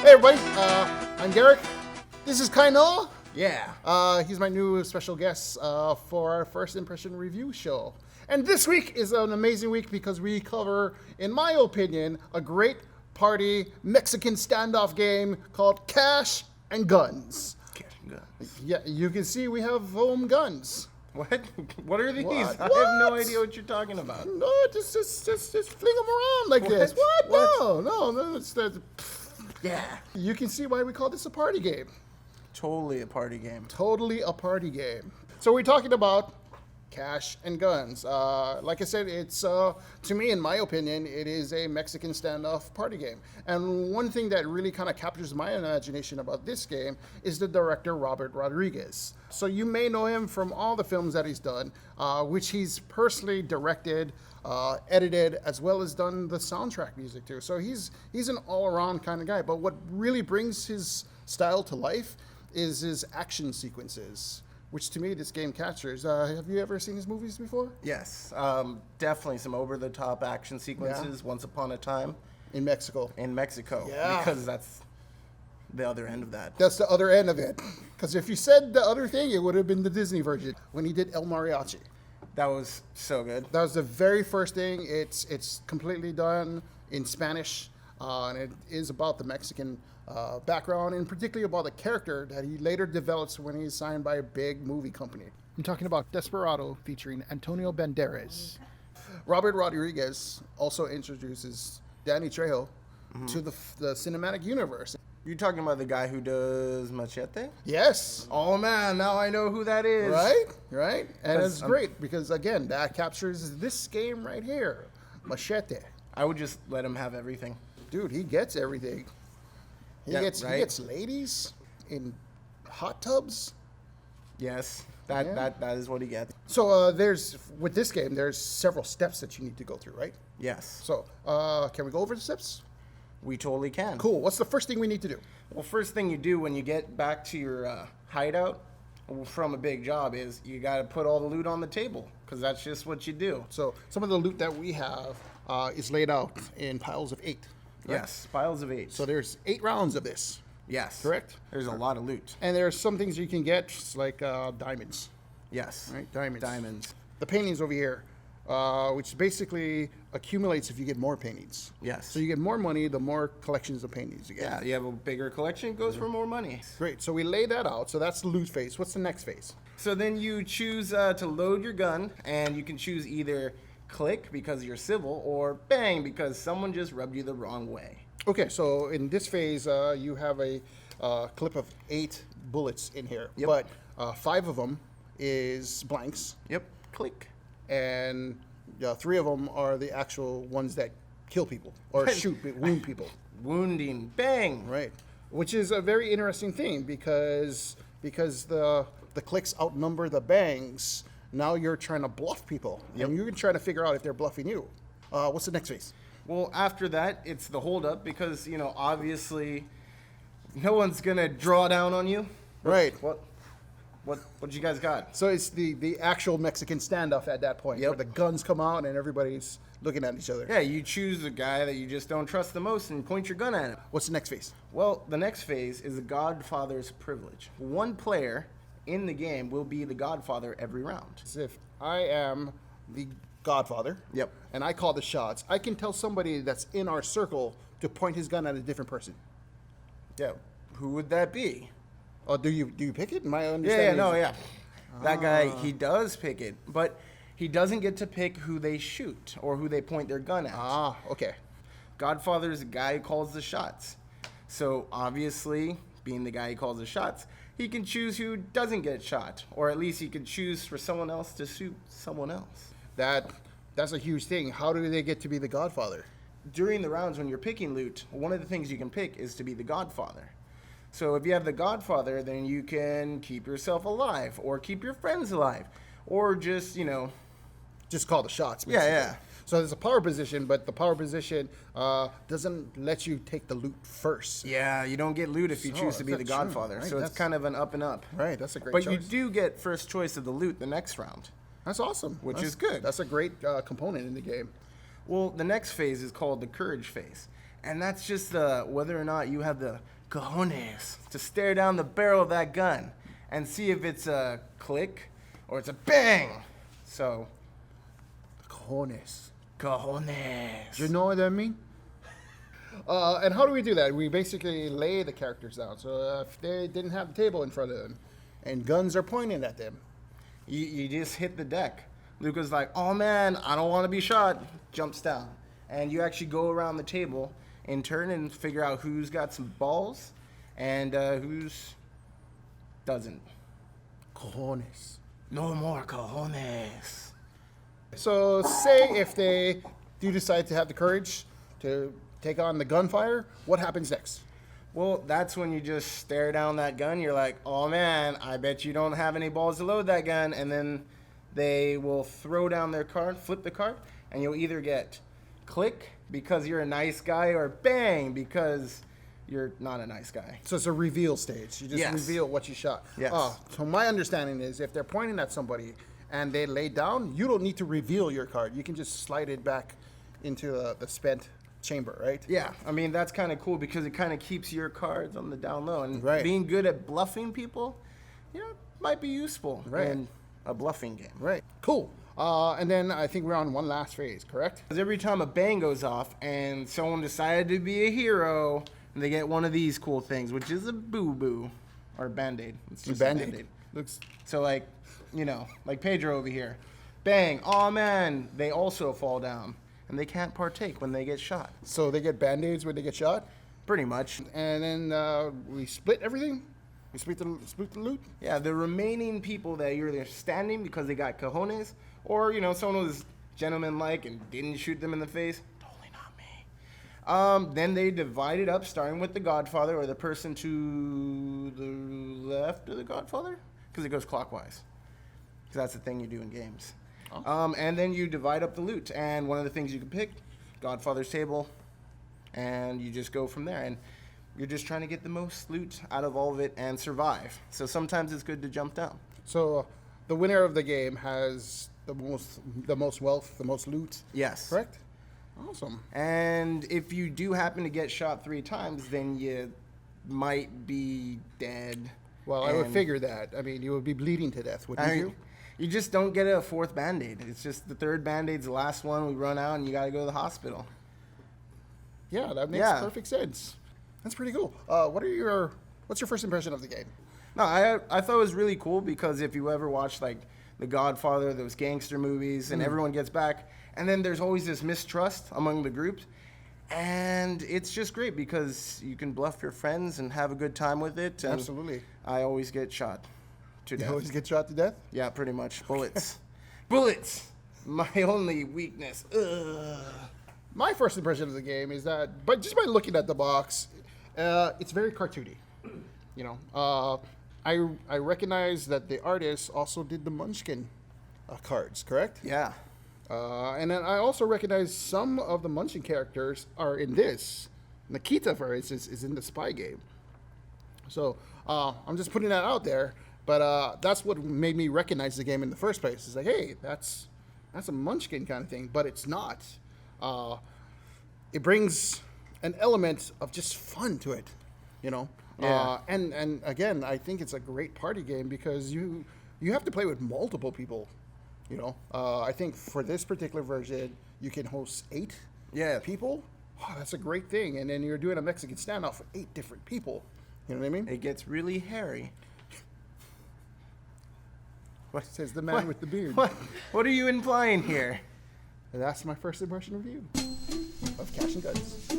Hey everybody, I'm Garrick. This is Kainoa. Yeah. He's my new special guest for our first impression review show. And this week is an amazing week because we cover, in my opinion, a great party Mexican standoff game called Cash and Guns. Cash and Guns. Yeah, you can see we have home guns. What? What are these? What? I have no idea what you're talking about. No, just fling them around like this. What? No, it's the... Yeah. You can see why we call this a party game. Totally a party game. Totally a party game. So we're talking about Cash and Guns. Like I said, it's, to me, in my opinion, it is a Mexican standoff party game. And one thing that really kind of captures my imagination about this game is the director, Robert Rodriguez. So you may know him from all the films that he's done, which he's personally directed, edited, as well as done the soundtrack music too. So he's an all-around kind of guy. But what really brings his style to life is his action sequences, which to me this game captures. Have you ever seen his movies before? Yes. Definitely some over-the-top action sequences. Yeah. Once Upon a Time. In Mexico. In Mexico. Yeah. Because that's the other end of that. That's the other end of it. Because if you said the other thing, it would have been the Disney version when he did El Mariachi. That was so good. That was the very first thing. It's completely done in Spanish, and it is about the Mexican background, and particularly about the character that he later develops when he's signed by a big movie company. I'm talking about Desperado, featuring Antonio Banderas. Robert Rodriguez also introduces Danny Trejo to the cinematic universe. You're talking about the guy who does Machete? Yes. Oh man, now I know who that is. Right. And it's great because, again, that captures this game right here, Machete. I would just let him have everything. Dude, he gets everything. He Yeah, gets right? he gets ladies in hot tubs. Yes, Yeah. that is what he gets. So with this game, there's several steps that you need to go through, right? Yes, So can we go over the steps? we totally can. Cool. What's the first thing we need to do? Well, first thing you do when you get back to your hideout from a big job is you got to put all the loot on the table because that's just what you do. So some of the loot that we have is laid out in piles of 8. Right? Yes, piles of 8. So there's 8 rounds of this. yes, correct? There's a lot of loot. And there's some things you can get, just like diamonds. Yes, Right, diamonds. Diamonds. The paintings over here, which basically accumulates if you get more paintings. Yes. So you get more money, the more collections of paintings you get. Yeah, you have a bigger collection, it goes for more money. Great. So we lay that out. So that's the loot phase. What's the next phase? So then you choose to load your gun, and you can choose either click because you're civil or bang because someone just rubbed you the wrong way. Okay. So in this phase, you have a clip of 8 bullets in here, Yep. but 5 of them is blanks, Yep, click. and 3 of them are the actual ones that kill people or wound people. Wounding, bang. Right, which is a very interesting thing because the clicks outnumber the bangs. Now you're trying to bluff people, and you're trying to figure out if they're bluffing you. What's the next phase? Well, after that, it's the holdup because, obviously no one's going to draw down on you. Right. What you guys got? So it's the actual Mexican standoff at that point, Yep. where the guns come out and everybody's looking at each other. Yeah, you choose the guy that you just don't trust the most and point your gun at him. What's the next phase? Well, the next phase is the Godfather's privilege. One player in the game will be the Godfather every round. As if I am the Godfather. Yep. And I call the shots. I can tell somebody that's in our circle to point his gun at a different person. Yeah. Who would that be? Oh, do you pick it? My Yeah, understanding. yeah. That guy, he does pick it, but he doesn't get to pick who they shoot or who they point their gun at. Ah, okay. Godfather is the guy who calls the shots. So obviously, being the guy who calls the shots, he can choose who doesn't get shot, or at least he could choose for someone else to shoot someone else. That's a huge thing. How do they get to be the Godfather? During the rounds when you're picking loot, one of the things you can pick is to be the Godfather. So if you have the Godfather, then you can keep yourself alive, or keep your friends alive, or just, Just call the shots. Yeah, basically. yeah. So there's a power position, but the power position doesn't let you take the loot first. Yeah, you don't get loot if you So, choose to be that's the true, Godfather. right? So it's That's- kind of an up and up. Right, that's a great But choice. you do get first choice of the loot the next round. That's awesome. Which That's- is good. That's a great component in the game. Well, the next phase is called the courage phase. And that's just whether or not you have the cojones to stare down the barrel of that gun and see if it's a click or it's a bang. So, Cojones. cojones. Do you know what that mean? And how do we do that? We basically lay the characters down. So if they didn't have the table in front of them and guns are pointing at them. You just hit the deck. Luca's like, oh man, I don't want to be shot. Jumps down. And you actually go around the table in turn and figure out who's got some balls and who's doesn't. Cojones. No more cojones. So say if they do decide to have the courage to take on the gunfire, what happens next? Well, that's when you just stare down that gun. You're like, oh man, I bet you don't have any balls to load that gun. And then they will throw down their card, flip the card, and you'll either get click because you're a nice guy or bang because you're not a nice guy. So it's a reveal stage. You just Yes. reveal what you shot. Yes. So my understanding is if they're pointing at somebody and they lay down, you don't need to reveal your card. You can just slide it back into the spent chamber, right? Yeah, I mean, that's kind of cool because it kind of keeps your cards on the down low. And Right. being good at bluffing people, might be useful Right. in a bluffing game. Right. Cool. And then I think we're on one last phase, correct? Because every time a bang goes off and someone decided to be a hero, they get one of these cool things, which is a boo-boo or Band-Aid. It's just a Band-Aid. Looks. So like Pedro over here. Bang, oh man, they also fall down. And they can't partake when they get shot. So they get band-aids when they get shot, Pretty much. and then we split everything. We split the loot. Yeah, the remaining people that are either standing because they got cojones, or someone was gentleman-like and didn't shoot them in the face. Totally not me. Then they divide it up, starting with the Godfather or the person to the left of the Godfather, because it goes clockwise. Because that's the thing you do in games. Oh. And then you divide up the loot, and one of the things you can pick, Godfather's table, and you just go from there. And you're just trying to get the most loot out of all of it and survive. So sometimes it's good to jump down. So the winner of the game has the most wealth, the most loot. Yes. Correct. Awesome. And if you do happen to get shot 3 times, then you might be dead. Well, I would And- figure that. I mean, you would be bleeding to death, wouldn't you? You just don't get a 4th Band-Aid. It's just the 3rd Band-Aid's the last one. We run out and you got to go to the hospital. Yeah, that makes Yeah. perfect sense. That's pretty cool. What's your first impression of the game? No, I thought it was really cool because if you ever watch like The Godfather, those gangster movies, and everyone gets back, and then there's always this mistrust among the groups, and it's just great because you can bluff your friends and have a good time with it. And Absolutely. I always get shot to You death. always get shot to death? Yeah, pretty much. Bullets. Bullets! My only weakness. Ugh. My first impression of the game is that, but just by looking at the box, it's very cartoony. I recognize that the artist also did the Munchkin cards, correct? Yeah. And then I also recognize some of the Munchkin characters are in this. Nikita, for instance, is in the Spy game. So I'm just putting that out there. But that's what made me recognize the game in the first place. It's like, hey, that's a Munchkin kind of thing, but it's not. It brings an element of just fun to it, Yeah. And again, I think it's a great party game because you have to play with multiple people. I think for this particular version, you can host 8 people. Oh, that's a great thing. And then you're doing a Mexican standoff with 8 different people. You know what I mean? It gets really hairy. What says the man with the beard? What are you implying here? And that's my first impression of you, of Cash and Guns.